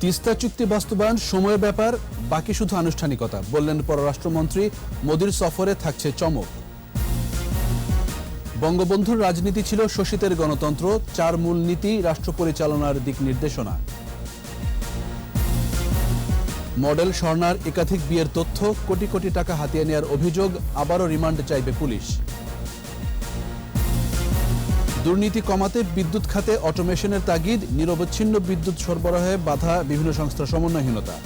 তিস্তা চুক্তি বাস্তবায়ন সময়ের ব্যাপার, বাকি শুধু আনুষ্ঠানিকতা, বললেন পররাষ্ট্রমন্ত্রী। মোদির সফরে থাকছে চমক। বঙ্গবন্ধুর রাজনীতি ছিল শোষিতের গণতন্ত্র, 4 মূলনীতি রাষ্ট্র পরিচালনার দিক নির্দেশনা। মডেল স্বর্ণার একাধিক বিয়ের তথ্য, কোটি কোটি টাকা হাতিয়ে নেওয়ার অভিযোগ, আবারও রিমান্ড চাইবে পুলিশ। দুর্নীতি কমাতে বিদ্যুৎ খাতে অটোমেশনের তাগিদ, নিরবচ্ছিন্ন বিদ্যুৎ সরবরাহে বাধা বিভিন্ন সংস্থার সমন্বয়হীনতা।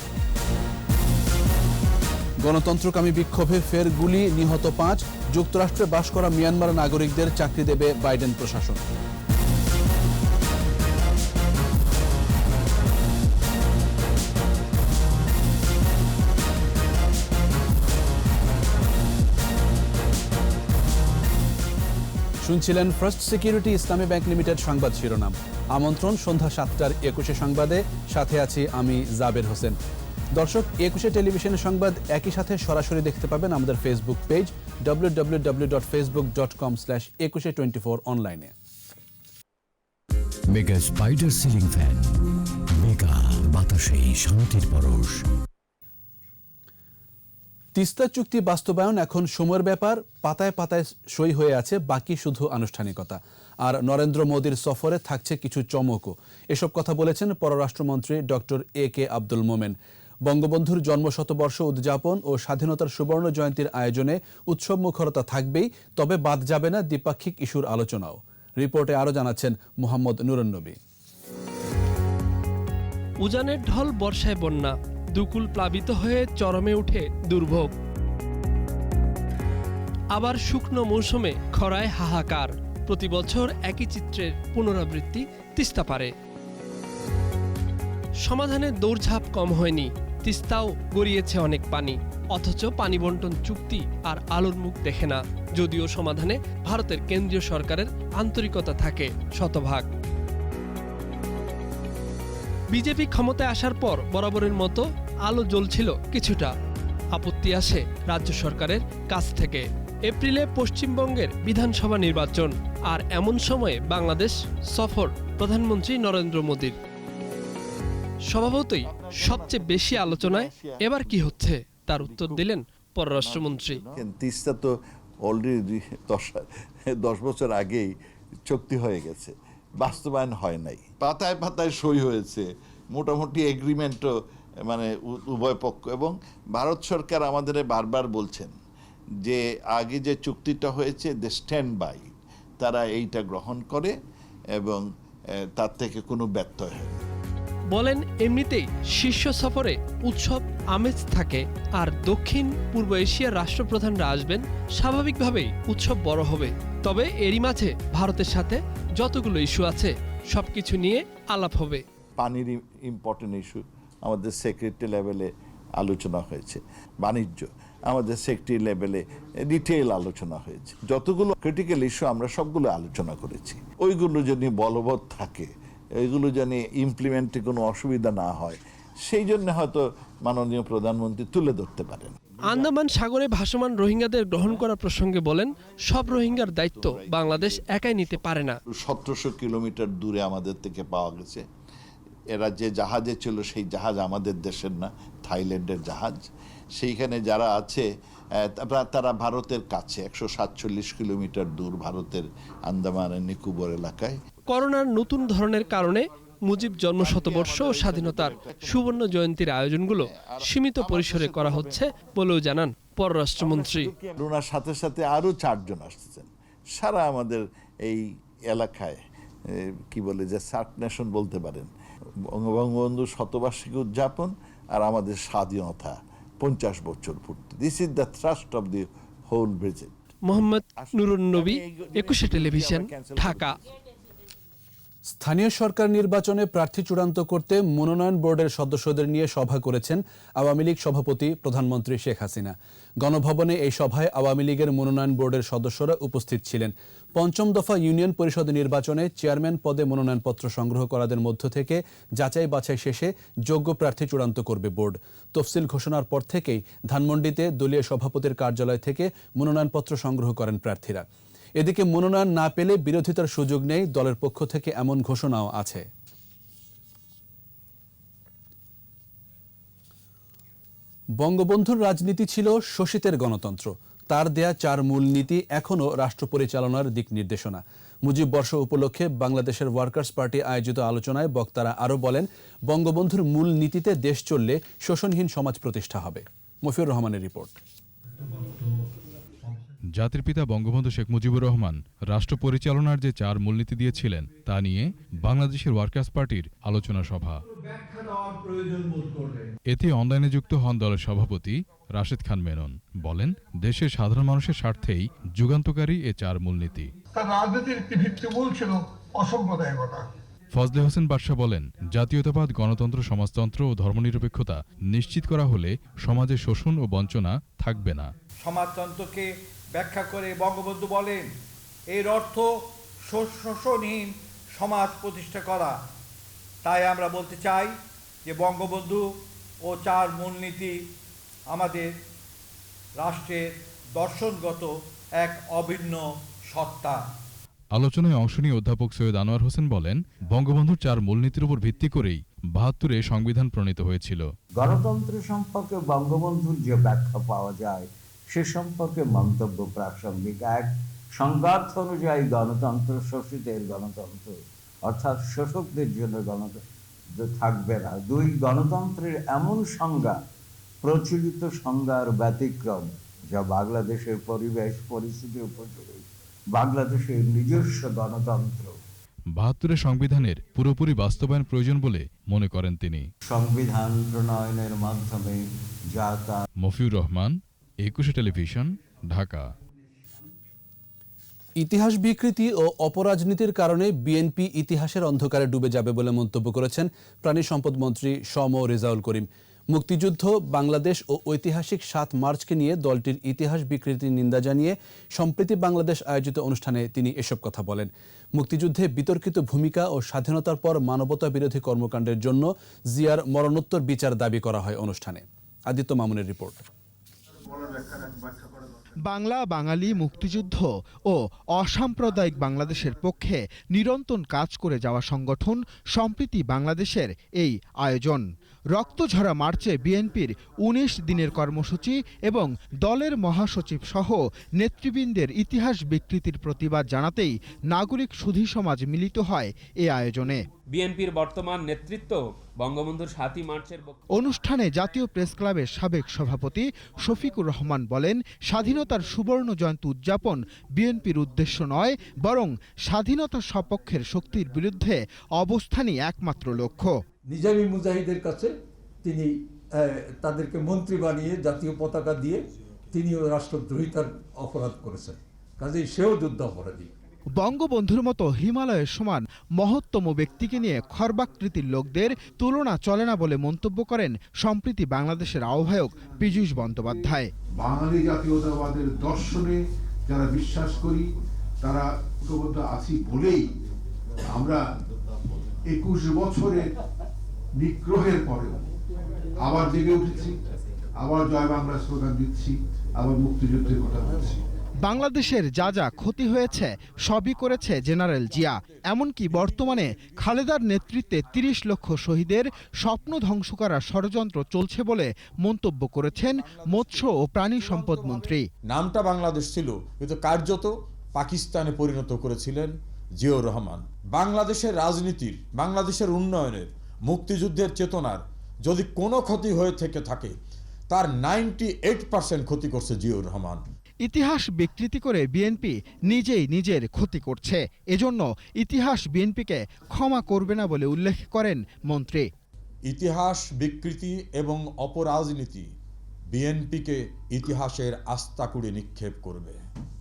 গণতন্ত্রকামী বিক্ষোভে ফের গুলি, নিহত 5। যুক্তরাষ্ট্রে বাস করা মিয়ানমার নাগরিকদের চাকরি দেবে বাইডেন প্রশাসন। শুনছিলেন ফার্স্ট সিকিউরিটি ইসলামী ব্যাংক লিমিটেড সংবাদ শিরোনাম। আমন্ত্রণ সন্ধ্যা 7টার 21 সংবাদে, সাথে আছি আমি জাবের হোসেন। দর্শক, 21 টেলিভিশনের সংবাদ একই সাথে সরাসরি দেখতে পাবেন আমাদের ফেসবুক পেজ www.facebook.com/2124 অনলাইনে। Mega spider ceiling fan, mega বাতাসে শান্তির পরশ। তিস্তা চুক্তি বাস্তবায়ন এখন সময়ের ব্যাপার, পাতায় পাতায় সই হয়ে আছে, বাকি শুধু আনুষ্ঠানিকতা। আর নরেন্দ্র মোদির সফরে থাকছে কিছু চমকও। এসব কথা বলেছেন পররাষ্ট্রমন্ত্রী ডক্টর এ.কে আব্দুল মোমেন। বঙ্গবন্ধুর জন্মশতবর্ষ উদযাপন ও স্বাধীনতার সুবর্ণ জয়ন্তীর আয়োজনে উৎসব মুখরতা থাকবেই, তবে বাদ যাবে না দ্বিপাক্ষিক ইস্যুর আলোচনাও। রিপোর্টে আরও জানাচ্ছেন মোহাম্মদ নুরুন্নবী। উজানের ঢল, বর্ষায় বন্যা, দুকুল প্লাবিত হয়ে চরমে উঠে দুর্ভোগ। আবার শুকনো মৌসুমে খরায় হাহাকার। প্রতি বছর একই চিত্রের পুনরাবৃত্তি তিস্তা পারে। সমাধানের দৌড়ঝাঁপ কম হয়নি, তিস্তাও গড়িয়েছে অনেক পানি, অথচ পানি বন্টন চুক্তি আর আলোর মুখ দেখে না। যদিও সমাধানে ভারতের কেন্দ্রীয় সরকারের আন্তরিকতা থাকে শতভাগ। বিজেপি ক্ষমতায় আসার পর বরাবরের মতো আলো জ্বলছিল কিছুটা। আপত্তি আসে রাজ্য সরকারের কাছ থেকে। এপ্রিলে পশ্চিমবঙ্গের বিধানসভা নির্বাচন, আর এমন সময়ে বাংলাদেশ সফর প্রধানমন্ত্রী নরেন্দ্র মোদির। স্বভাবতই সবচেয়ে বেশি আলোচনায় এবার কি হচ্ছে তার উত্তর দিলেন পররাষ্ট্রমন্ত্রী। তিস্তা তো অলরেডি 10 বছর আগেই চুক্তি হয়ে গেছে, বাস্তবায়ন হয় নাই। পাতায় পাতায় সই হয়েছে, মোটামুটি এগ্রিমেন্টও মানে উভয় পক্ষ এবং ভারত সরকার আমাদের বারবার বলছেন যে আগে যে চুক্তিটা হয়েছে দে স্ট্যান্ড বাই, তারা এইটা গ্রহণ করে এবং তার থেকে কোনো ব্যত্যয় হয় না। বলেন, এমনিতেই শীর্ষ সফরে উৎসব আমেজ থাকে, আর দক্ষিণ পূর্ব এশিয়ার রাষ্ট্রপ্রধানরা আসবেন, স্বাভাবিকভাবেই উৎসব বড় হবে। তবে এরই মাঝে ভারতের সাথে যতগুলো ইস্যু আছে সবকিছু নিয়ে আলাপ হবে। পানির ইম্পর্টেন্ট ইস্যু আমাদের সেক্রেটারি লেভেলে আলোচনা হয়েছে, বাণিজ্য আমাদের সেক্রেটারি লেভেলে ডিটেইল আলোচনা হয়েছে। যতগুলো ক্রিটিক্যাল ইস্যু আমরা সবগুলো আলোচনা করেছি। ওইগুলো যদি বলবৎ থাকে, এইগুলো যেন ইমপ্লিমেন্টে কোনো অসুবিধা না হয়, সেই জন্য হয়তো মাননীয় প্রধানমন্ত্রী তুলে ধরতে পারেন। আন্দামান সাগরে ভাসমান রোহিঙ্গাদের গ্রহণ করা প্রসঙ্গে বলেন, সব রোহিঙ্গার দায়িত্ব বাংলাদেশ একাই নিতে পারে না। 1700 কিলোমিটার দূরে আমাদের থেকে পাওয়া গেছে। এরা যে জাহাজে ছিল সেই জাহাজ আমাদের দেশের না, থাইল্যান্ডের জাহাজ। সেইখানে যারা আছে তারা ভারতের কাছে 147 কিলোমিটার দূর, ভারতের আন্দামান নিকোবর এলাকায়। করোনার নতুন ধরনের কারণে মুজিব জন্মশতবর্ষ ও স্বাধীনতার সুবর্ণ জয়ন্তীর আয়োজনগুলো সীমিত পরিসরে করা হচ্ছে বলেও জানান পররাষ্ট্রমন্ত্রী। করোনার সাথে সাথে আরও 4 জন আসছেন সারা আমাদের এই এলাকায়, কি বলে যে সার্ক নেশন বলতে পারেন। বঙ্গবন্ধুর শতবার্ষিকী উদযাপন আর আমাদের স্বাধীনতা 50 বছর পূর্তি। This is the thrust of the whole visit. Mohammad Nurunnabi, 21 television, Dhaka. স্থানীয় সরকার নির্বাচনে প্রার্থী চূড়ান্ত করতে মনোনয়ন বোর্ডের সদস্যদের নিয়ে সভা করেছেন আওয়ামী লীগ সভাপতি প্রধানমন্ত্রী শেখ হাসিনা। গণভবনে এই সভায় আওয়ামী লীগের মনোনয়ন বোর্ডের সদস্যরা উপস্থিত ছিলেন। ৫ম দফা ইউনিয়ন পরিষদ নির্বাচনে চেয়ারম্যান পদে মনোনয়নপত্র সংগ্রহ করাদের মধ্য থেকে যাচাই বাছাই শেষে যোগ্য প্রার্থী চূড়ান্ত করবে বোর্ড। তফসিল ঘোষণার পর থেকেই ধানমন্ডিতে দলীয় সভাপতির কার্যালয় থেকে মনোনয়নপত্র সংগ্রহ করেন প্রার্থীরা। এদিকে মনোনয়ন না পেলে বিরোধিতার সুযোগ নেই, দলের পক্ষ থেকে এমন ঘোষণাও আছে। বঙ্গবন্ধুর রাজনীতি ছিল শোষিতের গণতন্ত্র। তার দেয়া 4 মূলনীতি এখনও রাষ্ট্র পরিচালনার দিক নির্দেশনা। মুজিব বর্ষ উপলক্ষে বাংলাদেশের ওয়ার্কার্স পার্টি আয়োজিত আলোচনায় বক্তারা আরও বলেন, বঙ্গবন্ধুর মূল নীতিতে দেশ চললে শোষণহীন সমাজ প্রতিষ্ঠা হবে। মফিউর রহমানের রিপোর্ট। জাতির পিতা বঙ্গবন্ধু শেখ মুজিবুর রহমান রাষ্ট্র পরিচালনার যে 4 মূলনীতি দিয়েছিলেন তা নিয়ে বাংলাদেশের ওয়ার্কার্স পার্টির আলোচনা সভা। এতে অনলাইনে যুক্ত হন দলের সভাপতি রাশেদ খান মেনন। বলেন, দেশের সাধারণ মানুষের স্বার্থেই যুগান্তকারী এ 4 মূলনীতি। তার রাজনীতির একটি ভিত্তিমূল ছিল অসাম্প্রদায়িকতা। ফজলে হোসেন বাদশা বলেন, জাতীয়তাবাদ, গণতন্ত্র, সমাজতন্ত্র ও ধর্মনিরপেক্ষতা নিশ্চিত করা হলে সমাজে শোষণ ও বঞ্চনা থাকবে না। সমাজতন্ত্রকে ব্যাখ্যা করে বঙ্গবন্ধু বলেন, এর অর্থ শোষণহীন সমাজ প্রতিষ্ঠা করা। তাই আমরা বলতে চাই যে বঙ্গবন্ধু ও 4 মূলনীতি আমাদের রাষ্ট্রের দর্শনগত এক অভিন্ন সত্তা। আলোচনায় অংশ নিয়ে অধ্যাপক সৈয়দ আনোয়ার হোসেন বলেন, বঙ্গবন্ধুর 4 মূলনীতির উপর ভিত্তি করেই ৭২-এ সংবিধান প্রণীত হয়েছিল। গণতন্ত্র সম্পর্কে বঙ্গবন্ধুর যে ব্যাখ্যা পাওয়া যায় সে সম্পর্কে মন্তব্য প্রাসঙ্গিক। 1, সংজ্ঞার্থ অনুযায়ী গণতন্ত্র শোষিতের গণতন্ত্র, অর্থাৎ শোষকদের জন্য গণতন্ত্র থাকবে না। 2, গণতন্ত্রের এমন সংজ্ঞা প্রচলিত সংজ্ঞার ব্যতিক্রম যা বাংলাদেশের পরিবেশ পরিস্থিতি উপযোগী, বাংলাদেশের নিজস্ব গণতন্ত্র। ৭২-এর সংবিধানের পুরোপুরি বাস্তবায়ন প্রয়োজন বলে মনে করেন তিনি। সংবিধান প্রণয়নের মাধ্যমে যা তা। মফিউর রহমান, ২১ টেলিভিশন, ঢাকা। ইতিহাস বিকৃতি ও অপরাজনীতির কারণে বিএনপি ইতিহাসের অন্ধকারে ডুবে যাবে বলে মন্তব্য করেছেন প্রাণী সম্পদ মন্ত্রী শ.ম. রেজাউল করিম। মুক্তিযুদ্ধ, বাংলাদেশ ও ঐতিহাসিক ৭ মার্চকে নিয়ে দলটির ইতিহাস বিকৃতির নিন্দা জানিয়ে সম্প্রতি বাংলাদেশ আয়োজিত অনুষ্ঠানে তিনি এসব কথা বলেন। মুক্তিযুদ্ধে বিতর্কিত ভূমিকা ও স্বাধীনতার পর মানবতা বিরোধী কর্মকাণ্ডের জন্য জিয়ার মরণোত্তর বিচার দাবি করা হয় অনুষ্ঠানে। আদিত্য মামুনের রিপোর্ট। বাংলা, বাঙালি, মুক্তিযুদ্ধ ও অসাম্প্রদায়িক বাংলাদেশের পক্ষে নিরন্তর কাজ করে যাওয়া সংগঠন সম্প্রীতি বাংলাদেশের এই আয়োজন। রক্তঝরা মার্চে বিএনপির ১৯ দিনের কর্মসূচি এবং দলের মহাসচিব সহ নেতৃবৃন্দের ইতিহাস বিকৃতির প্রতিবাদ জানাতেই নাগরিক সুধী সমাজ মিলিত হয় এ আয়োজনে। বিএনপির বর্তমান নেতৃত্ব বঙ্গবন্ধুর ৭ই মার্চের অনুষ্ঠানে জাতীয় প্রেস ক্লাবের সাবেক সভাপতি শফিকুর রহমান বলেন, স্বাধীনতার সুবর্ণ জয়ন্তী উদযাপন বিএনপির উদ্দেশ্য নয়, বরং স্বাধীনতা সপক্ষের শক্তির বিরুদ্ধে অবস্থানই একমাত্র লক্ষ্য। নিজামী মুজাহিদের কাছে তিনি তাদেরকে মন্ত্রী বানিয়ে জাতীয় পতাকা দিয়ে তিনিও রাষ্ট্রদ্রোহিতার অপরাধ করেছেন, কাজেই সেও যুদ্ধাপরাধী। বঙ্গবন্ধুর মতো হিমালয়ের সমান মহত্তম ব্যক্তিকে নিয়ে খর্বাকৃতির লোকদের তুলনা চলে না বলে মন্তব্য করেন সম্প্রীতি বাংলাদেশের আহ্বায়ক পীযূষ বন্দ্যোপাধ্যায়। বাঙালি জাতীয়তাবাদের দর্শনে যারা বিশ্বাস করি, তারা ঐক্যবদ্ধ আছি বলেই আমরা ২১ বছরের নিগ্রহের পরেও আবার জেগে উঠেছি, আবার জয় বাংলা স্লোগান দিচ্ছি, আবার মুক্তিযুদ্ধের কথা বলছি। বাংলাদেশের যা যা ক্ষতি হয়েছে সবই করেছে জেনারেল জিয়া। এমনকি বর্তমানে খালেদার নেতৃত্বে ৩০ লক্ষ শহীদের স্বপ্ন ধ্বংস করার ষড়যন্ত্র চলছে বলে মন্তব্য করেছেন মৎস্য ও প্রাণী সম্পদ মন্ত্রী। নামটা বাংলাদেশ ছিল, কিন্তু কার্যত পাকিস্তানে পরিণত করেছিলেন জিয়াউর রহমান। বাংলাদেশের রাজনীতির, বাংলাদেশের উন্নয়নের, মুক্তিযুদ্ধের চেতনার যদি কোনো ক্ষতি হয়ে থেকে থাকে, তার 98% ক্ষতি করছে জিয়াউর রহমান। ইতিহাস বিকৃতি করে বিএনপি নিজেই নিজের ক্ষতি করছে, এজন্য ইতিহাস বিএনপিকে ক্ষমা করবে না বলে উল্লেখ করেন মন্ত্রী। ইতিহাস বিকৃতি এবং অপরাজনীতি বিএনপিকে ইতিহাসের আস্তাকুড়ে নিক্ষেপ করবে,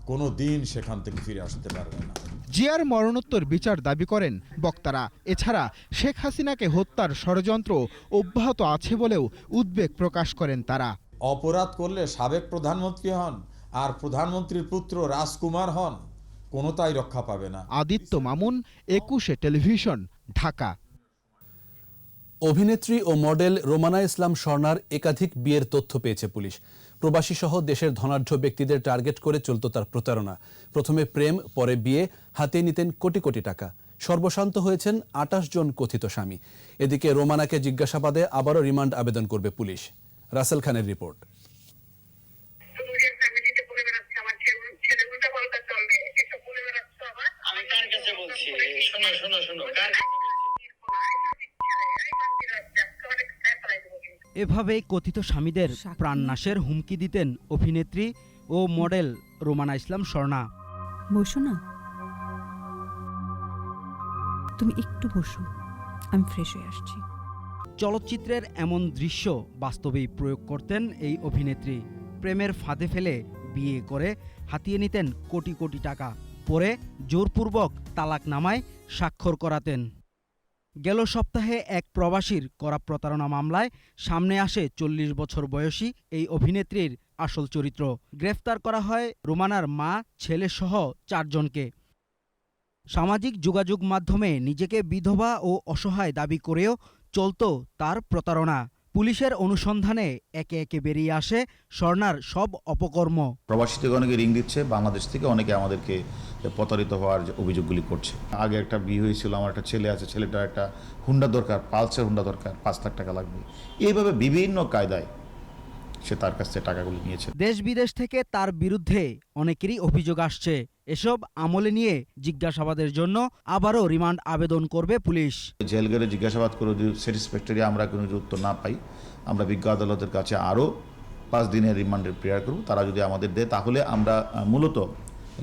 কোনো দিন সেখান থেকে ফিরে আসতে পারবে না। জিয়ার মরণোত্তর বিচার দাবি করেন বক্তারা। এছাড়া শেখ হাসিনাকে হত্যার ষড়যন্ত্র অব্যাহত আছে বলেও উদ্বেগ প্রকাশ করেন তারা। অপরাধ করলে সাবেক প্রধানমন্ত্রী হন আর প্রধানমন্ত্রীর পুত্র রাজকুমার হন, কোনোটাই রক্ষা পাবে না। আদিত্য মামুন, ২১ টেলিভিশন, ঢাকা। অভিনেত্রী ও মডেল রোমানা ইসলাম স্বর্ণার একাধিক বিয়ের তথ্য পেয়েছে পুলিশ। প্রবাসী সহ দেশের ধনাঢ্য ব্যক্তিদের টার্গেট করে চলত তার প্রতারণা। প্রথমে প্রেম, পরে বিয়ে, হাতিয়ে নিতেন কোটি কোটি টাকা। সর্বশান্ত হয়েছেন ২৮ জন কথিত স্বামী। এদিকে রোমানাকে জিজ্ঞাসাবাদে আবারও রিমান্ড আবেদন করবে পুলিশ। রাসেল খানের রিপোর্ট। এভাবে কথিত স্বামীদের প্রাণনাশের হুমকি দিতেন অভিনেত্রী ও মডেল রোমানা ইসলাম স্বর্ণা। বসো না, তুমি একটু বসো, আমি ফ্রেশ হয়ে আসছি। চলচ্চিত্রের এমন দৃশ্য বাস্তবেই প্রয়োগ করতেন এই অভিনেত্রী। প্রেমের ফাঁদে ফেলে বিয়ে করে হাতিয়ে নিতেন কোটি কোটি টাকা, পরে জোরপূর্বক তালাকনামায় স্বাক্ষর করাতেন। গেল সপ্তাহে এক প্রবাসীর করা প্রতারণা মামলায় সামনে আসে 40 বছর বয়সী এই অভিনেত্রীর আসল চরিত্র। গ্রেফতার করা হয় রোমানার মা, ছেলেসহ 4 জনকে। সামাজিক যোগাযোগ মাধ্যমে নিজেকে বিধবা ও অসহায় দাবি করেও চলত তার প্রতারণা। পুলিশের অনুসন্ধানে একে একে বেরিয়ে আসে স্বর্ণার সব অপকর্ম। প্রবাসী থেকে অনেকে রিং দিচ্ছে, বাংলাদেশ থেকে অনেকে আমাদেরকে প্রতারিত হওয়ার অভিযোগগুলি করছে। আগে একটা বিয়ে হয়েছিল, আমার একটা ছেলে আছে, ছেলেটার একটা হুন্ডা দরকার, পালসার হুন্ডা দরকার, 5 লাখ টাকা লাগবে। এইভাবে বিভিন্ন কায়দায় সে তার কাছ থেকে টাকাগুলি নিয়েছে। দেশ বিদেশ থেকে তার বিরুদ্ধে অনেকেরই অভিযোগ আসছে। এসব আমলে নিয়ে জিজ্ঞাসাবাদের জন্য আবারও রিমান্ড আবেদন করবে পুলিশ। জেল গেলে জিজ্ঞাসাবাদ করে যদি স্যাটিসফ্যাক্টরি আমরা কোনো উত্তর না পাই, আমরা বিজ্ঞ আদালতের কাছে আরও 5 দিনের রিমান্ডের প্রেয়ার করব। তারা যদি আমাদের দেয় তাহলে আমরা মূলত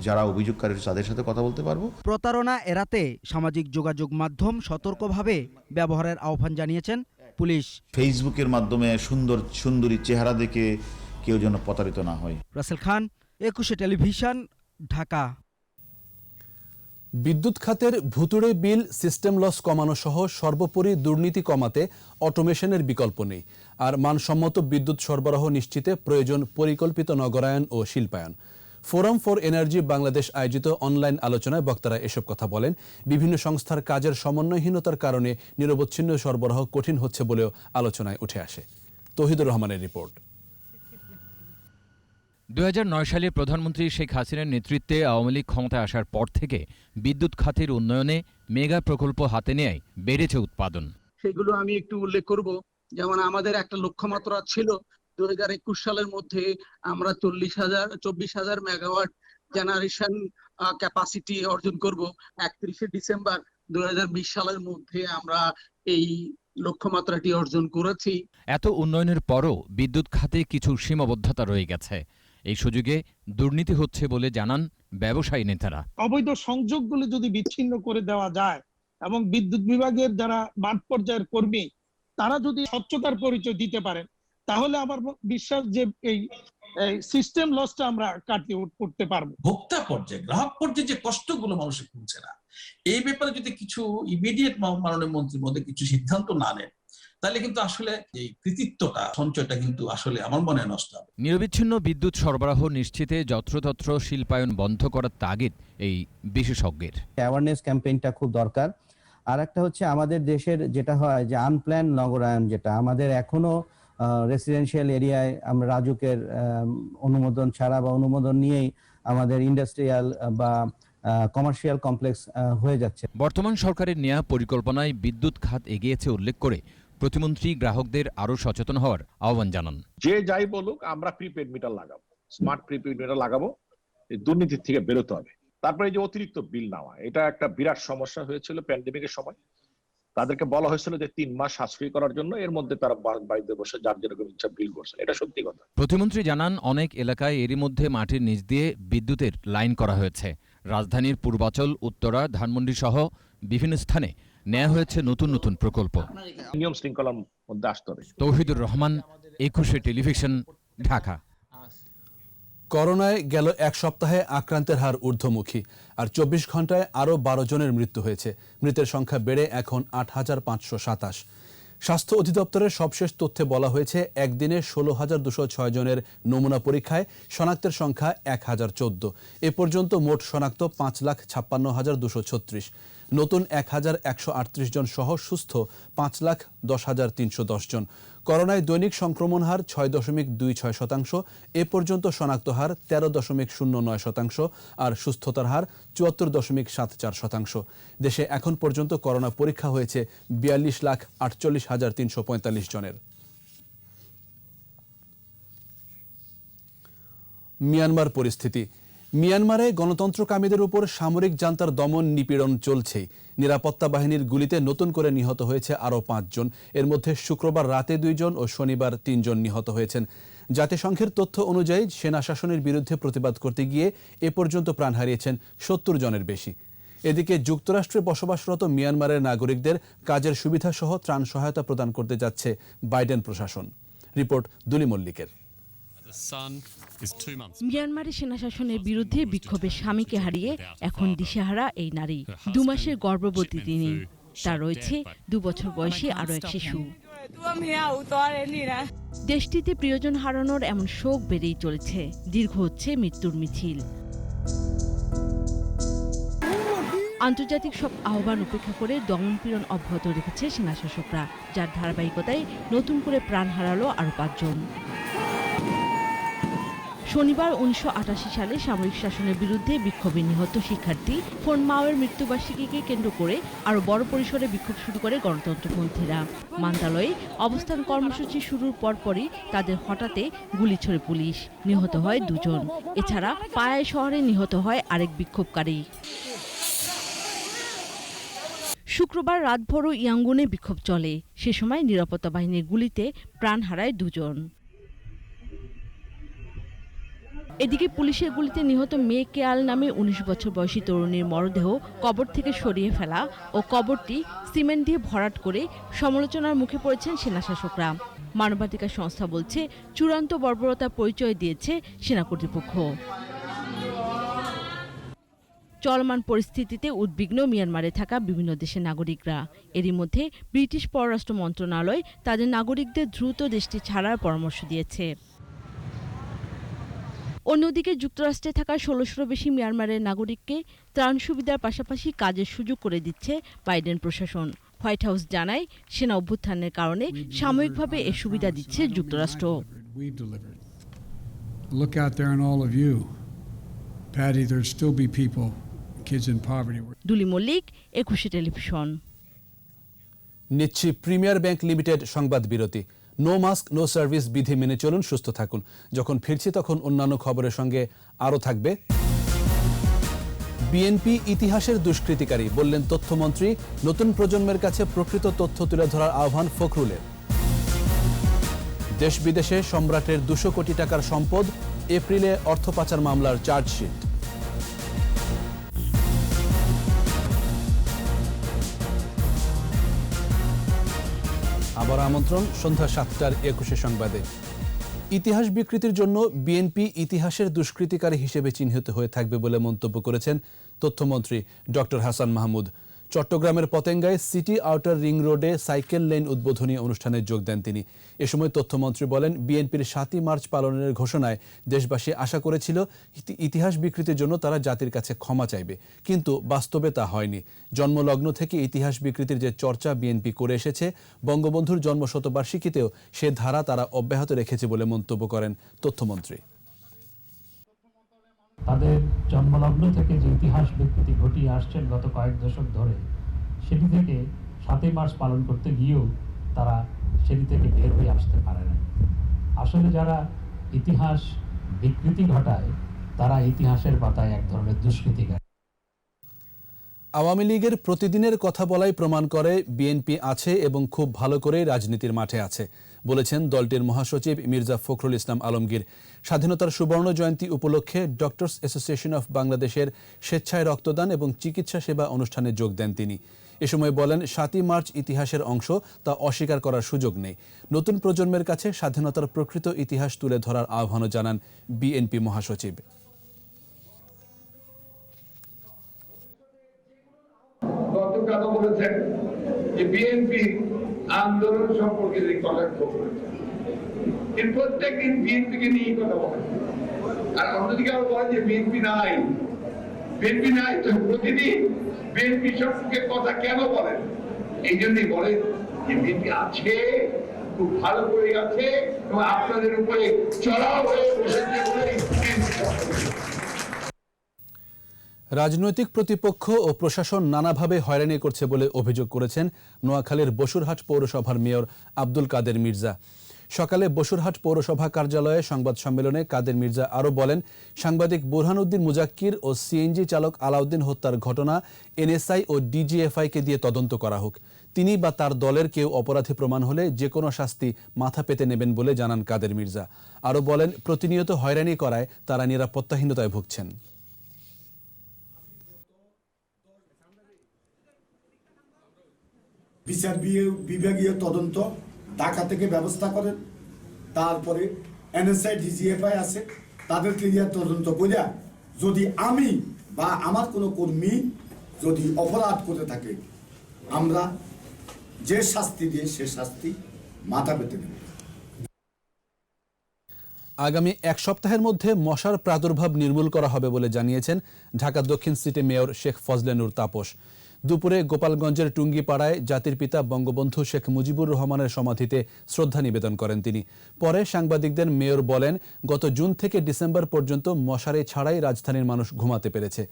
যারা অভিযোগকারী তাদের সাথে কথা বলতে পারবো। প্রতারণা এড়াতে সামাজিক যোগাযোগ মাধ্যম সতর্কভাবে ব্যবহারের আহ্বান জানিয়েছেন পুলিশ। ফেসবুকের মাধ্যমে সুন্দরী চেহারা দেখে কেউ যেন প্রতারিত না হয়। রাসেল খান, 21 টেলিভিশন, ঢাকা। বিদ্যুৎ খাতের ভুতুড়ে বিল, সিস্টেম লস কমানো সহ সর্বোপরি দুর্নীতি কমাতে অটোমেশনের বিকল্প নেই। আর মানসম্মত বিদ্যুৎ সরবরাহ নিশ্চিতে প্রয়োজন পরিকল্পিত নগরায়ন ও শিল্পায়ন। ফোরাম ফর এনার্জি বাংলাদেশ আয়োজিত অনলাইন আলোচনায় বক্তারা এসব কথা বলেন। বিভিন্ন সংস্থার কাজের সমন্বয়হীনতার কারণে নিরবচ্ছিন্ন সরবরাহ কঠিন হচ্ছে বলেও আলোচনায় উঠে আসে। তৌহিদুর রহমানের রিপোর্ট। 2009 সালে প্রধানমন্ত্রী শেখ হাসিনার নেতৃত্বে আওয়ামী লীগ ক্ষমতায় আসার পর থেকে বিদ্যুৎ খাতের উন্নয়নে মেগা প্রকল্প হাতে নেয় বেড়েছে উৎপাদন। সেগুলো আমি একটু উল্লেখ করব। যেমন আমাদের একটা লক্ষ্যমাত্রা ছিল 2021 সালের মধ্যে আমরা 24,000 মেগাওয়াট জেনারেশন ক্যাপাসিটি অর্জন করব। 31 ডিসেম্বর 2020 সালের মধ্যে আমরা এই লক্ষ্যমাত্রাটি অর্জন করেছি। এত উন্নয়নের পরও বিদ্যুৎ খাতে কিছু সীমাবদ্ধতা রয়ে গেছে। এই সুযোগে দুর্নীতি হচ্ছে বলে জানান ব্যবসায়ী নেতারা। অবৈধ সংযোগগুলো যদি বিচ্ছিন্ন করে দেওয়া যায় এবং বিদ্যুৎ বিভাগের যারা মাঠ পর্যায়ের কর্মী তারা যদি স্বচ্ছতার পরিচয় দিতে পারেন, তাহলে আমার বিশ্বাস যে এই সিস্টেম লসটা আমরা কাটিয়ে উঠতে পারবো। ভোক্তা পর্যায়ে, গ্রাহক পর্যায়ে যে কষ্টগুলো মানুষের কমছে না, এই ব্যাপারে যদি কিছু ইমিডিয়েট মাননীয় মন্ত্রীর মধ্যে কিছু সিদ্ধান্ত না নেন, তাহলে কিন্তু আসলে এই কৃতিত্বটা, সঞ্চয়টা কিন্তু আসলে আমার মনে নষ্ট হবে। নিরবিচ্ছিন্ন বিদ্যুৎ সরবরাহ নিশ্চিতে যত্রতত্র শিল্পায়ন বন্ধ করার তাগিদ এই বিশেষজ্ঞের। অ্যাওয়ারনেস ক্যাম্পেইনটা খুব দরকার। আর একটা হচ্ছে আমাদের দেশের যেটা হয় যে আনপ্ল্যান নগরায়ন, যেটা আমাদের এখনো রেসিডেন্সিয়াল এরিয়ায় আমরা রাজুকের অনুমোদন ছাড়া বা অনুমোদন নিয়েই আমাদের ইন্ডাস্ট্রিয়াল বা কমার্শিয়াল কমপ্লেক্স হয়ে যাচ্ছে। বর্তমান সরকারের নেয়া পরিকল্পনায় বিদ্যুৎ খাত এগিয়েছে উল্লেখ করে প্রতিমন্ত্রী গ্রাহকদের আরো সচেতন হওয়ার আহ্বান জানান। যে যাই বলুক, আমরা প্রিপেড মিটার লাগাবো, স্মার্ট প্রিপেড মিটার লাগাবো, এই দুর্নীতির থেকে বেরোতে হবে। তারপরে যে অতিরিক্ত বিল নেওয়া, এটা একটা বিরাট সমস্যা হয়েছিল প্যান্ডেমিকের সময়। তাদেরকে বলা হয়েছিল যে 3 মাস সাশ্রয়ী করার জন্য, এর মধ্যে তারা বাড়িতে বসে যার যেরকম ইচ্ছা বিল করছে। এটা সত্যি কথা। প্রতিমন্ত্রী জানান অনেক এলাকায় এরই মধ্যে মাটির নিচ দিয়ে বিদ্যুতের লাইন করা হয়েছে। রাজধানীর পূর্বাচল, উত্তরা, ধানমন্ডি সহ বিভিন্ন স্থানে নেওয়া হয়েছে নতুন নতুন প্রকল্প। নিয়ম শৃঙ্খলার মধ্যে আসতে হবে। তৌহিদুর রহমান, 21 টেলিভিশন, ঢাকা। করোনায় গেল 1 সপ্তাহে আক্রান্তের হার ঊর্ধ্বমুখী। আর 24 ঘন্টায় আরও 12 জনের মৃত্যু হয়েছে। মৃতের সংখ্যা বেড়ে এখন 8,527। স্বাস্থ্য অধিদপ্তরের সবশেষ তথ্যে বলা হয়েছে, একদিনে 16,206 জনের নমুনা পরীক্ষায় শনাক্তের সংখ্যা 1,014। এ পর্যন্ত মোট শনাক্ত 5,56,236। নতুন 1,138 জন সহ সুস্থ 5,10,310 জন। করোনায় দৈনিক সংক্রমণ হার 6.26%। এ পর্যন্ত শনাক্ত হার 13.09%। আর সুস্থতার হার 74.74%। দেশে এখন পর্যন্ত করোনা পরীক্ষা হয়েছে 42,48,345 জনের। মিয়ানমার পরিস্থিতি। মিয়ানমারে গণতন্ত্রকামীদের উপর সামরিক জান্তার দমন নিপীড়ন চলছেই। নিরাপত্তা বাহিনীর গুলিতে নতুন করে নিহত হয়েছে আরও 5 জন। এর মধ্যে শুক্রবার রাতে 2 জন ও শনিবার 3 জন নিহত হয়েছেন। জাতিসংঘের তথ্য অনুযায়ী সেনা শাসনের বিরুদ্ধে প্রতিবাদ করতে গিয়ে এ পর্যন্ত প্রাণ হারিয়েছেন 70 জনের বেশি। এদিকে যুক্তরাষ্ট্রে বসবাসরত মিয়ানমারের নাগরিকদের কাজের সুবিধাসহ ত্রাণ সহায়তা প্রদান করতে যাচ্ছে বাইডেন প্রশাসন। রিপোর্ট দুলি মল্লিকের। মিয়ানমারের সেনা শাসনের বিরুদ্ধে বিক্ষোভে স্বামীকে হারিয়ে এখন দিশেহারা এই নারী। 2 মাসের গর্ভবতী তিনি। তার রয়েছে 2 বছর বয়সী আরও এক শিশু। দেশটিতে প্রিয়জন হারানোর এমন শোক বেড়েই চলেছে। দীর্ঘ হচ্ছে মৃত্যুর মিছিল। আন্তর্জাতিক সব আহ্বান উপেক্ষা করে দমনপীড়ন অব্যাহত রেখেছে সেনাশাসকরা, যার ধারাবাহিকতায় নতুন করে প্রাণ হারালো আরও 5 জন। শনিবার 1988 সালে সামরিক শাসনের বিরুদ্ধে বিক্ষোভে নিহত শিক্ষার্থী ফোন মাওয়ের মৃত্যুবার্ষিকীকে কেন্দ্র করে আরও বড় পরিসরে বিক্ষোভ শুরু করে গণতন্ত্রপন্থীরা। মান্দালয়ে অবস্থান কর্মসূচি শুরুর পরপরই তাদের হঠাতে গুলি ছোড়ে পুলিশ। নিহত হয় 2 জন। এছাড়া পায়াই শহরে নিহত হয় আরেক বিক্ষোভকারী। শুক্রবার রাতভরও ইয়াঙ্গুনে বিক্ষোভ চলে। সে সময় নিরাপত্তা বাহিনীর গুলিতে প্রাণ হারায় 2 জন। এদিকে পুলিশের গুলিতে নিহত মে কেয়াল নামে 19 বছর বয়সী তরুণীর মরদেহ কবর থেকে সরিয়ে ফেলা ও কবরটি সিমেন্ট দিয়ে ভরাট করে সমালোচনার মুখে পড়েছেন সেনাশাসকরা। মানবাধিকার সংস্থা বলছে চূড়ান্ত বর্বরতার পরিচয় দিয়েছে সেনা কর্তৃপক্ষ। চলমান পরিস্থিতিতে উদ্বিগ্ন মিয়ানমারে থাকা বিভিন্ন দেশের নাগরিকরা। এরই মধ্যে ব্রিটিশ পররাষ্ট্র মন্ত্রণালয় তাদের নাগরিকদের দ্রুত দেশটি ছাড়ার পরামর্শ দিয়েছে। অন্যদিকে যুক্তরাষ্ট্রে থাকা 1600 বেশি মিয়ানমারের নাগরিককে ত্রাণ সুবিধার পাশাপাশি কাজের সুযোগ করে দিচ্ছে বাইডেন প্রশাসন। হোয়াইট হাউস জানায়, সেনা অভ্যুত্থানের কারণে সাময়িকভাবে এ সুবিধা দিচ্ছে যুক্তরাষ্ট্র। দুলি মল্লিক, 21 টেলিভিশন। নিচ্ছি প্রিমিয়ার ব্যাংক লিমিটেড সংবাদ বিরতি। নো মাস্ক নো সার্ভিস বিধি মেনে চলুন, সুস্থ থাকুন। যখন ফিরছি তখন অন্যান্য খবরের সঙ্গে আরও থাকবে। বিএনপি ইতিহাসের দুষ্কৃতিকারী বললেন তথ্যমন্ত্রী। নতুন প্রজন্মের কাছে প্রকৃত তথ্য তুলে ধরার আহ্বান ফখরুলের। দেশ বিদেশে সম্রাটের 200 কোটি টাকার সম্পদ, এপ্রিলে অর্থ পাচার মামলার চার্জশিট। আবার আমন্ত্রণ সন্ধ্যা 7টার 21 সংবাদে। ইতিহাস বিকৃতির জন্য বিএনপি ইতিহাসের দুষ্কৃতিকারী হিসেবে চিহ্নিত হয়ে থাকবে বলে মন্তব্য করেছেন তথ্যমন্ত্রী ডক্টর হাসান মাহমুদ। চট্টগ্রামের পতেঙ্গায় সিটি আউটার রিং রোডে সাইকেল লেন উদ্বোধনী অনুষ্ঠানে যোগ দেন তিনি। এ সময় তথ্যমন্ত্রী বলেন, বিএনপির 7ই মার্চ পালনের ঘোষণায় দেশবাসী আশা করেছিল ইতিহাস বিকৃতির জন্য তারা জাতির কাছে ক্ষমা চাইবে, কিন্তু বাস্তবে তা হয়নি। জন্মলগ্ন থেকে ইতিহাস বিকৃতির যে চর্চা বিএনপি করে এসেছে, বঙ্গবন্ধুর জন্মশতবার্ষিকীতেও সে ধারা তারা অব্যাহত রেখেছে বলে মন্তব্য করেন তথ্যমন্ত্রী। তাদের জন্মলগ্ন থেকে যে ইতিহাস বিকৃতি ঘটিয়ে আসছেন গত কয়েক দশক ধরে, সেটি থেকে 7ই মার্চ পালন করতে গিয়েও তারা সেটি থেকে বের হয়ে আসতে পারে না। আসলে যারা ইতিহাস বিকৃতি ঘটায় তারা ইতিহাসের পাতায় এক ধরনের দুষ্কৃতিকারী। আওয়ামী লীগের প্রতিদিনের কথা বলাই প্রমাণ করে বিএনপি আছে এবং খুব ভালো করেই রাজনীতির মাঠে আছে, বলেছেন দলটির মহাসচিব মির্জা ফখরুল ইসলাম আলমগীর। স্বাধীনতার সুবর্ণ জয়ন্তী উপলক্ষে ডক্টরস অ্যাসোসিয়েশন অফ বাংলাদেশের স্বেচ্ছায় রক্তদান এবং চিকিৎসা সেবা অনুষ্ঠানে যোগ দেন তিনি। এ সময় বলেন, 7ই মার্চ ইতিহাসের অংশ, তা অস্বীকার করার সুযোগ নেই। নতুন প্রজন্মের কাছে স্বাধীনতার প্রকৃত ইতিহাস তুলে ধরার আহ্বানও জানান বিএনপি মহাসচিব। গতকালও বলেছেন যে বিএনপি আন্দোলন সম্পর্কে যে কটাক্ষ করেছেন, এর প্রত্যেকদিন বিএনপিকে নিয়ে কথা বলেন। আর অন্যদিকে আবার বলেন যে বিএনপি নাই, বিএনপি নাই, তো প্রতিদিন বিএনপি সম্পর্কে কথা কেন বলেন? এই জন্যই বলেন যে বিএনপি আছে, খুব ভালো করে আছে এবং আপনাদের উপরে চড়াও হয়ে বসেছে বলেই রাজনৈতিক প্রতিপক্ষ ও প্রশাসন নানাভাবে হয়রানি করছে বলে অভিযোগ করেছেন নোয়াখালীর বসুরহাট পৌরসভার মেয়র আব্দুল কাদের মির্জা। সকালে বসুরহাট পৌরসভা কার্যালয়ে সংবাদ সম্মেলনে কাদের মির্জা আরও বলেন, সাংবাদিক বুরহানুদ্দিন মুজাক্কির ও সিএনজি চালক আলাউদ্দিন হত্যার ঘটনা এনএসআই ও ডিজিএফআইকে দিয়ে তদন্ত করা হোক। তিনি বা তার দলের কেউ অপরাধী প্রমাণ হলে যে কোনো শাস্তি মাথা পেতে নেবেন বলে জানান কাদের মির্জা। আরও বলেন, প্রতিনিয়ত হয়রানি করায় তারা নিরাপত্তাহীনতায় ভুগছেন। বিচার বিভাগীয় তদন্ত ঢাকা থেকে ব্যবস্থা করেন, তারপরে এনএসআই ডিজিএফআই আছে, তাদেরকে দিয়ে তদন্ত করিয়া যদি আমি বা আমার কোনো কর্মী যদি অপরাধ করে থাকে, আমরা যে শাস্তি দিয়ে সে শাস্তি মাথা পেতে নেব। আগামী এক সপ্তাহের মধ্যে মশার প্রাদুর্ভাব নির্মূল করা হবে বলে জানিয়েছেন ঢাকা দক্ষিণ সিটি মেয়র শেখ ফজলে নূর তাপস। দুপুরে গোপালগঞ্জের টুঙ্গিপাড়ায় জাতির পিতা বঙ্গবন্ধু শেখ মুজিবুর রহমানের সমাধিতে শ্রদ্ধা নিবেদন করেন তিনি। পরে সাংবাদিকদের মেয়র বলেন, গত জুন থেকে ডিসেম্বর পর্যন্ত মশারি ছাড়াই রাজধানীর মানুষ ঘুমাতে পেরেছে।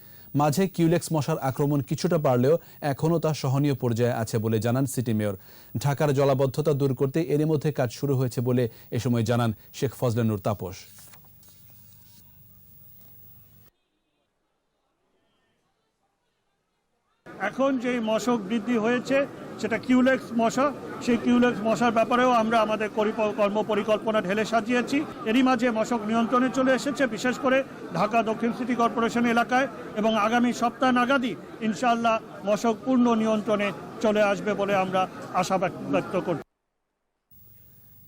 মাঝে কিউলেক্স মশার আক্রমণ কিছুটা বাড়লেও এখনও তা সহনীয় পর্যায়ে আছে বলে জানান সিটি মেয়র। ঢাকার জলাবদ্ধতা দূর করতে এরই মধ্যে কাজ শুরু হয়েছে বলে এ সময় জানান শেখ ফজলে নূর তাপস। এখন যে মশক বৃদ্ধি হয়েছে সেটা কিউলেক্স মশা, সেই কিউলেক্স মশার ব্যাপারেও আমরা আমাদের কর্ম পরিকল্পনা ঢেলে সাজিয়েছি। এরই মাঝে মশক নিয়ন্ত্রণে চলে এসেছে, বিশেষ করে ঢাকা দক্ষিণ সিটি কর্পোরেশন এলাকায়, এবং আগামী সপ্তাহ নাগাদই ইনশাআল্লাহ মশক পূর্ণ নিয়ন্ত্রণে চলে আসবে বলে আমরা আশা ব্যক্ত করছি।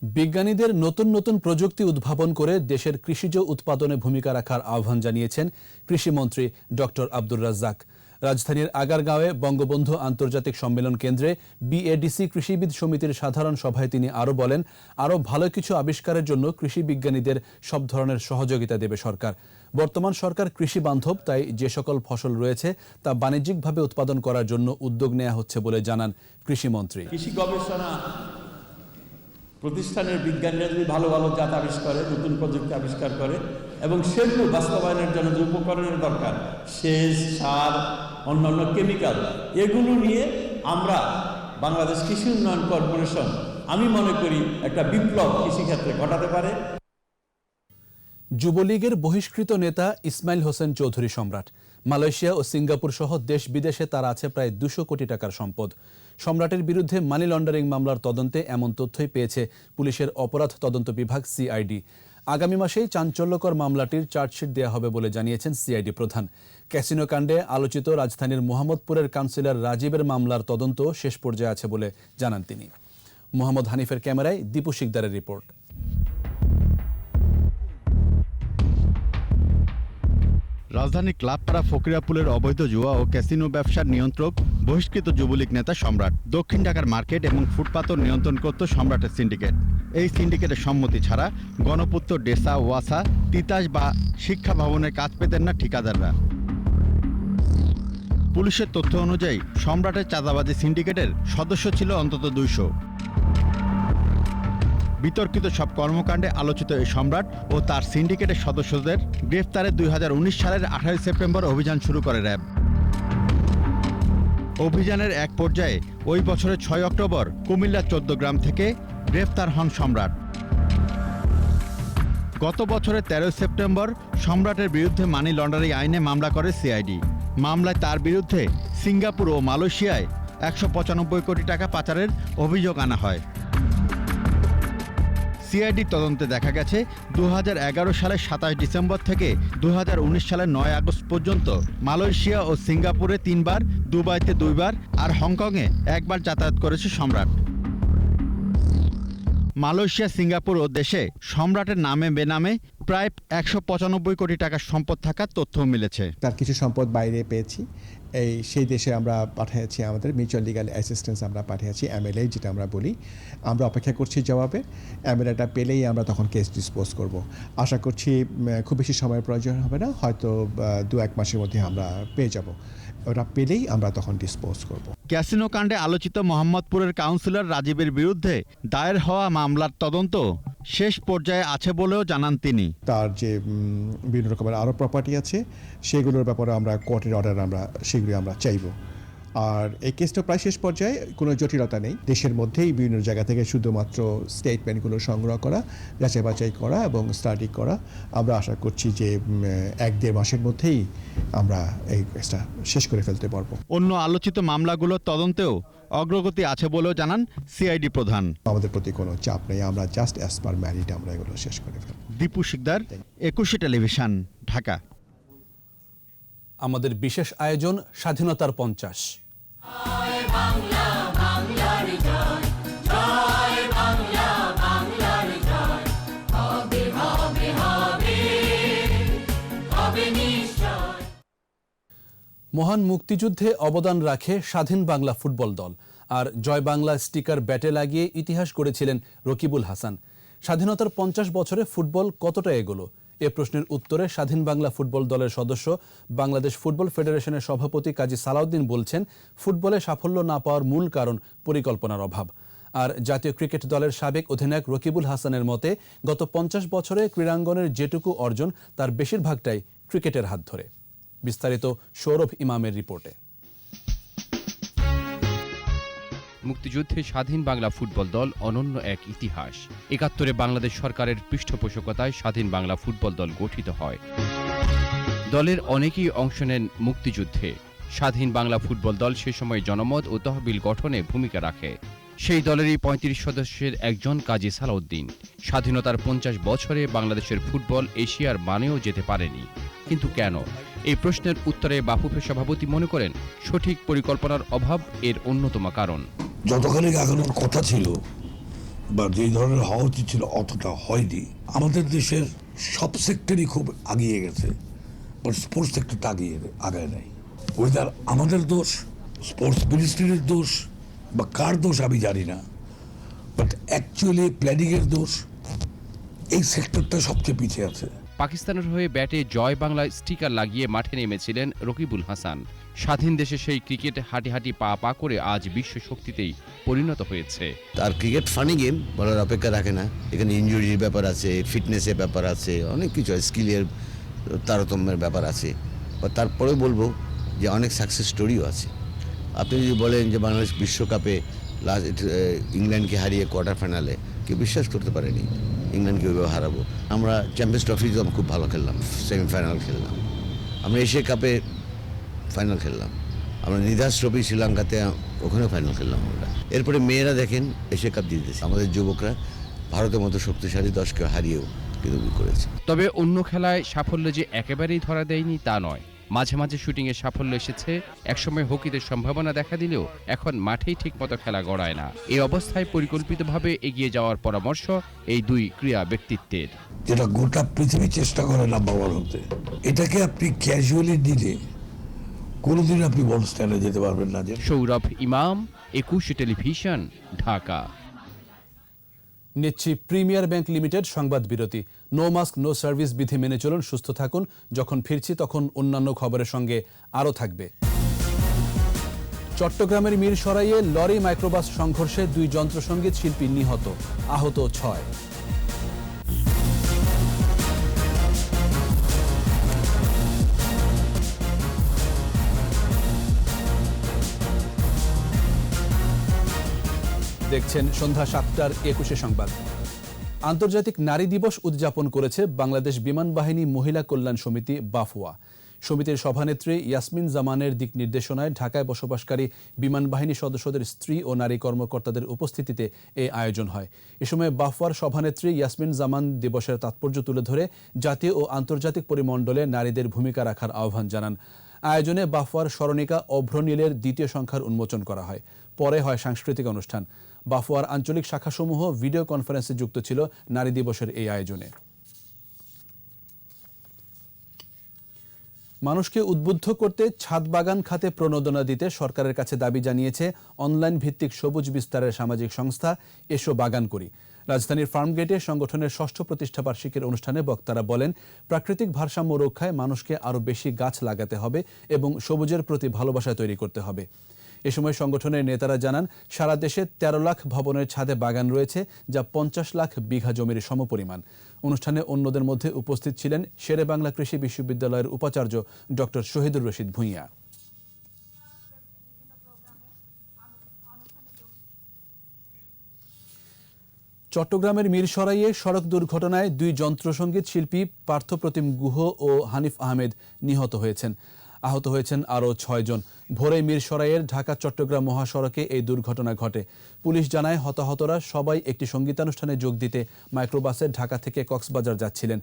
বিজ্ঞানীদের নতুন নতুন প্রযুক্তি উদ্ভাবন করে দেশের কৃষিজ উৎপাদনে ভূমিকা রাখার আহ্বান জানিয়েছেন কৃষিমন্ত্রী ডক্টর আব্দুর রাজ্জাক। রাজধানীর আগারগাঁওয়ে বঙ্গবন্ধু আন্তর্জাতিক সম্মেলন কেন্দ্রে বিএডিসি কৃষিবিদ সমিতির সাধারণ সভায় তিনি আরও বলেন, আরও ভালো কিছু আবিষ্কারের জন্য কৃষি বিজ্ঞানীদের সব ধরনের সহযোগিতা দেবে সরকার। বর্তমান সরকার কৃষি বান্ধব, তাই যে সকল ফসল রয়েছে তা বাণিজ্যিকভাবে উৎপাদন করার জন্য উদ্যোগ নেওয়া হচ্ছে বলে জানান কৃষিমন্ত্রী। কৃষি গবেষণা প্রতিষ্ঠানের বিজ্ঞানীরা যদি ভালো ভালো জাত আবিষ্কার করে, নতুন প্রযুক্তি আবিষ্কার করে এবং সেগুলো বাস্তবায়নের জন্য যে উপকরণের দরকার, সেচ, সার, অন্যান্য কেমিক্যাল, এগুলো নিয়ে আমরা বাংলাদেশ কৃষি উন্নয়ন কর্পোরেশন, আমি মনে করি একটা বিপ্লব কৃষিক্ষেত্রে ঘটাতে পারে। যুবলীগের বহিষ্কৃত নেতা ইসমাইল হোসেন চৌধুরী সম্রাট। মালয়েশিয়া ও সিঙ্গাপুর সহ দেশ বিদেশে তার আছে প্রায় 200 কোটি টাকার সম্পদ। সম্রাটের বিরুদ্ধে মানি লন্ডারিং মামলার তদন্তে এমন তথ্যই পেয়েছে পুলিশের অপরাধ তদন্ত বিভাগ সিআইডি। আগামী মাসেই চাঞ্চল্যকর মামলাটির চার্জশিট দেওয়া হবে বলে জানিয়েছেন সিআইডি প্রধান। ক্যাসিনো কাণ্ডে আলোচিত রাজধানীর মোহাম্মদপুরের কাউন্সিলর রাজীবের মামলার তদন্ত শেষ পর্যায়ে আছে বলে জানান তিনি। মোহাম্মদ হানিফের ক্যামেরায় দীপু শিকদারের রিপোর্ট। রাজধানী ক্লাবপাড়া ফকিরাপুলের অবৈধ জুয়া ও ক্যাসিনো ব্যবসার নিয়ন্ত্রক বহিষ্কৃত যুবলীগ নেতা সম্রাট। দক্ষিণ ঢাকার মার্কেট এবং ফুটপাতও নিয়ন্ত্রণ করত সম্রাটের সিন্ডিকেট। এই সিন্ডিকেটের সম্মতি ছাড়া গণপূর্ত, ডেসা, ওয়াসা, তিতাস বা শিক্ষা ভবনের কাজ পেতেন না ঠিকাদাররা। পুলিশের তথ্য অনুযায়ী সম্রাটের চাঁদাবাজি সিন্ডিকেটের সদস্য ছিল অন্তত 200। বিতর্কিত সব কর্মকাণ্ডে আলোচিত এই সম্রাট ও তার সিন্ডিকেটের সদস্যদের গ্রেফতারে 2019 সালের 28 সেপ্টেম্বর অভিযান শুরু করে র্যাব। অভিযানের এক পর্যায়ে ওই বছরের 6 অক্টোবর কুমিল্লা 14 গ্রাম থেকে গ্রেফতার হন সম্রাট। গত বছরের 13 সেপ্টেম্বর সম্রাটের বিরুদ্ধে মানি লন্ডারিং আইনে মামলা করে সিআইডি। মামলায় তার বিরুদ্ধে সিঙ্গাপুর ও মালয়েশিয়ায় 195 কোটি টাকা পাচারের অভিযোগ আনা হয়। সিআইডি তদন্তে দেখা গেছে 2011 সালের 27 ডিসেম্বর থেকে 2019 সালের 9 আগস্ট পর্যন্ত মালয়েশিয়া ও সিঙ্গাপুরে 3 বার, দুবাইতে 2 বার আর হংকংয়ে 1 বার যাতায়াত করেছে সম্রাট। মালয়েশিয়া, সিঙ্গাপুর ও দেশে সম্রাটের নামে বেনামে প্রায় 195 কোটি টাকার সম্পদ থাকার তথ্য মিলেছে। তার কিছু সম্পদ বাইরে পেয়েছি, সেই দেশে আমরা পাঠিয়েছি আমাদের মিউচুয়াল লিগাল অ্যাসিস্ট্যান্স আমরা পাঠিয়েছি, MLA যেটা আমরা বলি। আমরা অপেক্ষা করছি জবাবে। MLAটা পেলেই আমরা তখন কেস ডিসপোজ করব। আশা করছি খুব বেশি সময়ের প্রয়োজন হবে না, হয়তো 2-1 মাসের মধ্যে আমরা পেয়ে যাব। ওটা পেলেই আমরা তখন ডিসপোজ করব। ক্যাসিনো কাণ্ডে আলোচিত মোহাম্মদপুরের কাউন্সিলর রাজীবের বিরুদ্ধে দায়ের হওয়া মামলার তদন্ত শেষ পর্যায়ে আছে বলেও জানান তিনি। তার যে বিভিন্ন রকমের আরও প্রপার্টি আছে, সেগুলোর ব্যাপারে আমরা কোর্টের অর্ডার সেগুলি আমরা চাইব। আর এই কেসটা প্রায় শেষ পর্যায়ে, কোনো জটিলতা নেই। দেশের মধ্যেই বিভিন্ন জায়গা থেকে শুধুমাত্র স্টেটমেন্টগুলো সংগ্রহ করা, যাচাই বাছাই করা এবং স্টাডি করা। আমরা আশা করছি যে 1-1.5 মাসের মধ্যেই আমরা এই কেসটা শেষ করে ফেলতে পারবো। অন্য আলোচিত মামলাগুলোর তদন্তেও অগ্রগতি আছে বলেও জানান সিআইডি প্রধান। আমাদের প্রতি কোনো চাপ নেই, আমরা জাস্ট অ্যাজ পার ম্যারিট আমরা এগুলো শেষ করে ফেলব। দীপু শিকদার, 21 টেলিভিশন, ঢাকা। আমাদের বিশেষ আয়োজন স্বাধীনতার 50। মহান মুক্তিযুদ্ধে অবদান রাখে স্বাধীন বাংলা ফুটবল দল, আর জয় বাংলা স্টিকার ব্যাটে লাগিয়ে ইতিহাস গড়েছিলেন রকিবুল হাসান। স্বাধীনতার 50 বছরে ফুটবল কতটা এগোলো, এ প্রশ্নের উত্তরে স্বাধীন বাংলা ফুটবল দলের সদস্য বাংলাদেশ ফুটবল ফেডারেশনের সভাপতি কাজী সালাউদ্দিন বলছেন, ফুটবলে সাফল্য না পাওয়ার মূল কারণ পরিকল্পনার অভাব। আর জাতীয় ক্রিকেট দলের সাবেক অধিনায়ক রকিবুল হাসানের মতে, গত 50 বছরে ক্রীড়াঙ্গনের যেটুকু অর্জন তার বেশিরভাগটাই ক্রিকেটের হাত ধরে। বিস্তারিত সৌরভ ইমামের রিপোর্টে। মুক্তিযুদ্ধে স্বাধীন বাংলা ফুটবল দল অনন্য এক ইতিহাস। ৭১ বাংলাদেশ সরকারের পৃষ্ঠপোষকতায় স্বাধীন বাংলা ফুটবল দল গঠিত হয়। দলের অনেকেই অংশ নেন মুক্তিযুদ্ধে। স্বাধীন বাংলা ফুটবল দল সে সময় জনমত ও তহবিল গঠনে ভূমিকা রাখে। সেই দলেরই ৩৫ সদস্যের একজন কাজী সালাউদ্দিন। স্বাধীনতার 50 বছরে বাংলাদেশের ফুটবল এশিয়ার মানেও যেতে পারেনি, কিন্তু কেন? এই প্রশ্নের উত্তরে বাফুফে সভাপতি মনে করেন, সঠিক পরিকল্পনার অভাব এর অন্যতম কারণ। যতখানি আগানোর কথা ছিল বা যেই ধরনের হওয়া উচিত ছিল অতটা হয়নি। আমাদের দেশের সব সেক্টরই খুব আগিয়ে গেছে, বাট স্পোর্টস সেক্টরটা আগায় নাই। ওইটার আমাদের দোষ, স্পোর্টস মিনিস্ট্রির দোষ বা কার দোষ আমি জানি না, বাট অ্যাকচুয়ালি প্ল্যানিংয়ের দোষ। এই সেক্টরটা সবচেয়ে পিছিয়ে আছে। পাকিস্তানের হয়ে ব্যাটে জয় বাংলা স্টিকার লাগিয়ে মাঠে নেমেছিলেন রকিবুল হাসান। স্বাধীন দেশে সেই ক্রিকেট হাঁটি হাঁটি পা পা করে আজ বিশ্ব শক্তিতেই পরিণত হয়েছে। আর ক্রিকেট ফানি গেম বলার অপেক্ষা রাখে না। এখানে ইনজুরির ব্যাপার আছে, ফিটনেসের ব্যাপার আছে, অনেক কিছু স্কিলের তারতম্যের ব্যাপার আছে। তারপরে বলবো যে অনেক সাকসেস স্টোরিও আছে। আপনি যদি বলেন যে বাংলাদেশ বিশ্বকাপে ইংল্যান্ডকে হারিয়ে কোয়ার্টার ফাইনালে, কেউ বিশ্বাস করতে পারেনি ইংল্যান্ডকে ওইভাবে হারাবো। আমরা চ্যাম্পিয়ন্স ট্রফিতে খুব ভালো খেললাম, সেমিফাইনাল খেললাম। আমরা এশিয়া কাপে ফাইনাল খেললাম। আমরা নিধাস ট্রফি শ্রীলঙ্কাতে ওখানেও ফাইনাল খেললাম আমরা। এরপরে মেয়েরা দেখেন এশিয়া কাপ জিতেছে। আমাদের যুবকরা ভারতের মতো শক্তিশালী দশকে হারিয়েও কিন্তু করেছে। তবে অন্য খেলায় সাফল্য যে একেবারেই ধরা দেয়নি তা নয়। মাঝে মাঝে শুটিংয়ে সাফল্য এসেছে। একসময় হকিতে সম্ভাবনা দেখা দিলেও এখন মাঠেই ঠিকমতো খেলা গড়ায় না। এই অবস্থায় পরিকল্পিতভাবে এগিয়ে যাওয়ার পরামর্শ এই দুই ক্রীড়া ব্যক্তিত্বের। যেটা গোটা পৃথিবী চেষ্টা করে নাম্বার ওয়ান হতে, এটাকে আপনি ক্যাজুয়ালি নিলে কোনোদিন আপনি বড় স্ট্যান্ডে যেতে পারবেন না। সৌরভ ইমাম, 21 টেলিভিশন, ঢাকা। নিচ্ছি প্রিমিয়ার ব্যাংক লিমিটেড সংবাদ বিরতি। নো মাস্ক নো সার্ভিস বিধি মেনে চলুন, সুস্থ থাকুন। যখন ফিরছি তখন অন্যান্য খবরের সঙ্গে আরও থাকবে। চট্টগ্রামের মিরসরাইয়ে লরি মাইক্রোবাস সংঘর্ষে 2 যন্ত্রসঙ্গীত শিল্পী নিহত, আহত 6। দেখছেন সন্ধ্যা 7টার 21 সংবাদ। আন্তর্জাতিক নারী দিবস উদযাপন করেছে বাংলাদেশ বিমান বাহিনী মহিলা কল্যাণ সমিতি বাফুয়া। সমিতির সভানেত্রী ইয়াসমিন জামানের দিক নির্দেশনায় ঢাকায় বসবাসকারী বিমান বাহিনী সদস্যদের স্ত্রী ও নারী কর্মকর্তাদের উপস্থিতিতে এই আয়োজন হয়। এ সময় বাফুয়ার সভানেত্রী ইয়াসমিন জামান দিবসের তাৎপর্য তুলে ধরে জাতীয় ও আন্তর্জাতিক পরিমণ্ডলে নারীদের ভূমিকা রাখার আহ্বান জানান। আয়োজনে বাফুয়ার স্মরণিকা অভ্রনীলের 2য় সংখ্যার উন্মোচন করা হয়। পরে হয় সাংস্কৃতিক অনুষ্ঠান। বাফুয়ার আঞ্চলিক শাখাসমূহ ভিডিও কনফারেন্সে যুক্ত ছিল নারী দিবসের এই আয়োজনে। মানুষকে উদ্বুদ্ধ করতে ছাদ বাগান খাতে প্রণোদনা দিতে সরকারের কাছে দাবি জানিয়েছে অনলাইন ভিত্তিক সবুজ বিস্তারের সামাজিক সংস্থা এসো বাগান করি। রাজধানীর ফার্মগেটে সংগঠনের 6ষ্ঠ প্রতিষ্ঠাবার্ষিকীর অনুষ্ঠানে বক্তারা বলেন, প্রাকৃতিক ভারসাম্য রক্ষায় মানুষকে আরও বেশি গাছ লাগাতে হবে এবং সবুজের প্রতি ভালোবাসা তৈরি করতে হবে। এ সময় সংগঠনের নেতারা জানান, সারা দেশে 13 লাখ ভবনের ছাদে বাগান রয়েছে, যা 50 লাখ বিঘা জমির সমপরিমাণ। অনুষ্ঠানে অন্যদের মধ্যে উপস্থিত ছিলেন শেরেবাংলা কৃষি বিশ্ববিদ্যালয়ের উপাচার্য ডক্টর শহীদুর রশিদ ভূঁইয়া। চট্টগ্রামের মিরসরাইয়ে সড়ক দুর্ঘটনায় 2 যন্ত্রসঙ্গীত শিল্পী পার্থপ্রতিম গুহ ও হানিফ আহমেদ নিহত হয়েছেন। আহত হয়েছেন আরও 6 জন। ভোরে মিরসরাইয়ের ঢাকা চট্টগ্রাম মহাসড়কে এই দুর্ঘটনা ঘটে। পুলিশ জানায় হতাহতরা সবাই একটি সঙ্গীতানুষ্ঠানে যোগ দিতে মাইক্রোবাসে ঢাকা থেকে কক্সবাজার যাচ্ছিলেন।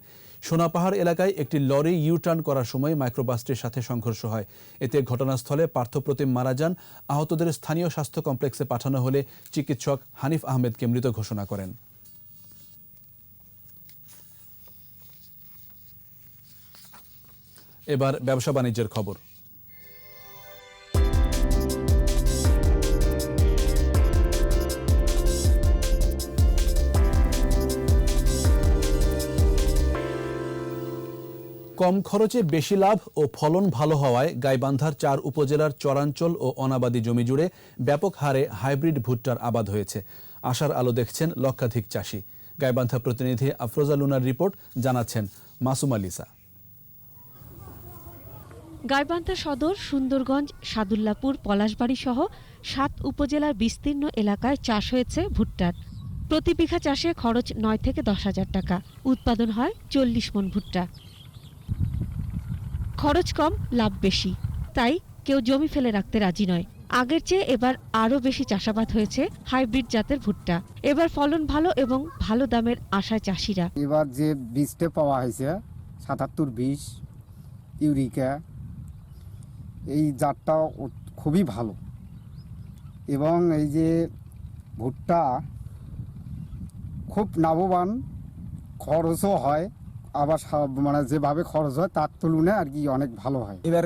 সোনাপাহাড় এলাকায় একটি লরি ইউটার্ন করার সময় মাইক্রোবাসটির সাথে সংঘর্ষ হয়। এতে ঘটনাস্থলে পার্থপ্রতিম মারা যান। আহতদের স্থানীয় স্বাস্থ্য কমপ্লেক্সে পাঠানো হলে চিকিৎসক হানিফ আহমেদকে মৃত ঘোষণা করেন। এবার ব্যবসা বাণিজ্যের খবর। কম খরচে বেশি লাভ ও ফলন ভালো হওয়ায় গাইবান্ধার 4 উপজেলার চরাঞ্চল ও অনাবাদি জমি জুড়ে ব্যাপক হারে হাইব্রিড ভুট্টার আবাদ হয়েছে। আশার আলো দেখছেন লক্ষাধিক চাষি। গাইবান্ধা প্রতিনিধি আফরোজা লুনার রিপোর্ট, জানাচ্ছেন মাসুমা লিসা। গাইবান্ধা সদর, সুন্দরগঞ্জ, সাদুল্লাপুর, পলাশবাড়ী সহ 7 উপজেলার বিস্তীর্ণ এলাকায় চাষ হয়েছে ভুট্টার। প্রতি বিঘা চাষে খরচ 9 থেকে 10 হাজার টাকা। উৎপাদন হয় 40 মণ ভুট্টা। খরচ কম, লাভ বেশি, তাই কেউ জমি ফেলে রাখতে রাজি নয়। আগের চেয়ে এবার আরও বেশি চাষাবাদ হয়েছে হাইব্রিড জাতের ভুট্টা। এবার ফলন ভালো এবং ভালো দামের আশায় চাষিরা। এবার যে বীজটা পাওয়া হয়েছে 77-20 ইউরিকা, এই জাতটা খুবই ভালো এবং এই যে ভুট্টা খুব লাভবান, খরচও হয়, আবার মানে যেভাবে খরচ হয় তার তুলনায় আর কি অনেক ভালো হয়। এবার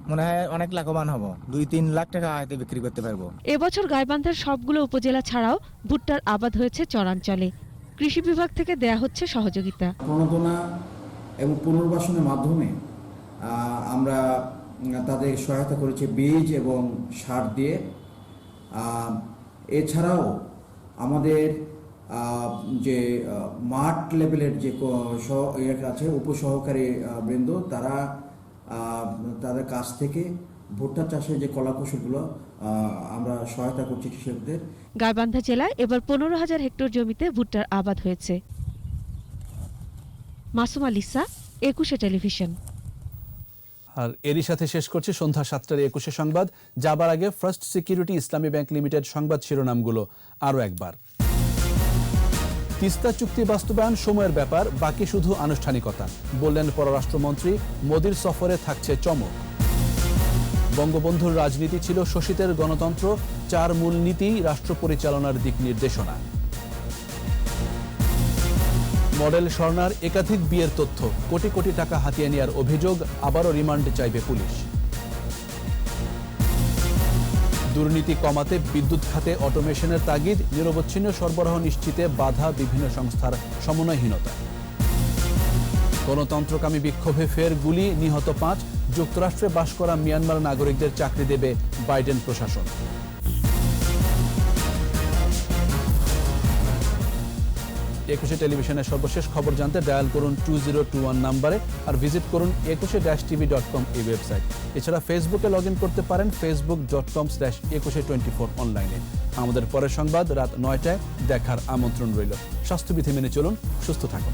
মনে হয় অনেক লাভবান হব, 2-3 লাখ টাকা হয়তো বিক্রি করতে পারবো। এবছর গাইবান্ধার সবগুলো উপজেলা ছাড়াও ভুট্টার আবাদ হয়েছে চরাঞ্চলে। কৃষি বিভাগ থেকে দেয়া হচ্ছে সহযোগিতা। প্রণোদনা এবং পুনর্বাসনের মাধ্যমে আমরা তাদের সহায়তা করেছি বীজ এবং সার দিয়ে। এছাড়াও আমাদের যে মাঠ লেভেলের যে আছে উপসহকারী বৃন্দ, তারা তাদের কাছ থেকে ভুট্টা চাষের যে কলাকৌশলগুলো আমরা সহায়তা করছি কৃষকদের। গাইবান্ধা জেলায় এবার 15,000 হেক্টর জমিতে ভুট্টার আবাদ হয়েছে। Masuma Lisa, 21 television. আর এরই সাথে শেষ করছি সন্ধ্যা 7টার 21 সংবাদ। যাবার আগে ফার্স্ট সিকিউরিটি ইসলামী ব্যাংক লিমিটেড সংবাদ শিরোনামগুলো আরও একবার। তিস্তা চুক্তি বাস্তবায়ন সময়ের ব্যাপার, বাকি শুধু আনুষ্ঠানিকতা, বললেন পররাষ্ট্রমন্ত্রী। মোদির সফরে থাকছে চমক। বঙ্গবন্ধুর রাজনীতি ছিল শোষিতের গণতন্ত্র, 4 মূলনীতি রাষ্ট্র পরিচালনার দিক নির্দেশনা। মডেল স্বর্ণার একাধিক বিয়ের তথ্য, কোটি কোটি টাকা হাতিয়ে নেওয়ার অভিযোগ, আবারও রিমান্ড চাইবে পুলিশ। দুর্নীতি কমাতে বিদ্যুৎ খাতে অটোমেশনের তাগিদ, নিরবচ্ছিন্ন সরবরাহ নিশ্চিতে বাধা বিভিন্ন সংস্থার সমন্বয়হীনতা। গণতন্ত্রকামী বিক্ষোভে ফের গুলি, নিহত 5। যুক্তরাষ্ট্রে বাস করা মিয়ানমার নাগরিকদের চাকরি দেবে বাইডেন প্রশাসন। একুশে টেলিভিশনের সর্বশেষ খবর জানতে ডায়াল করুন 2021 নম্বরে, আর ভিজিট করুন 21-tv.com এই ওয়েবসাইট। এছাড়া ফেসবুকে লগ ইন করতে পারেন facebook.com/2124 অনলাইনে। আমাদের পরের সংবাদ রাত 9টায় দেখার আমন্ত্রণ রইল। স্বাস্থ্যবিধি মেনে চলুন, সুস্থ থাকুন।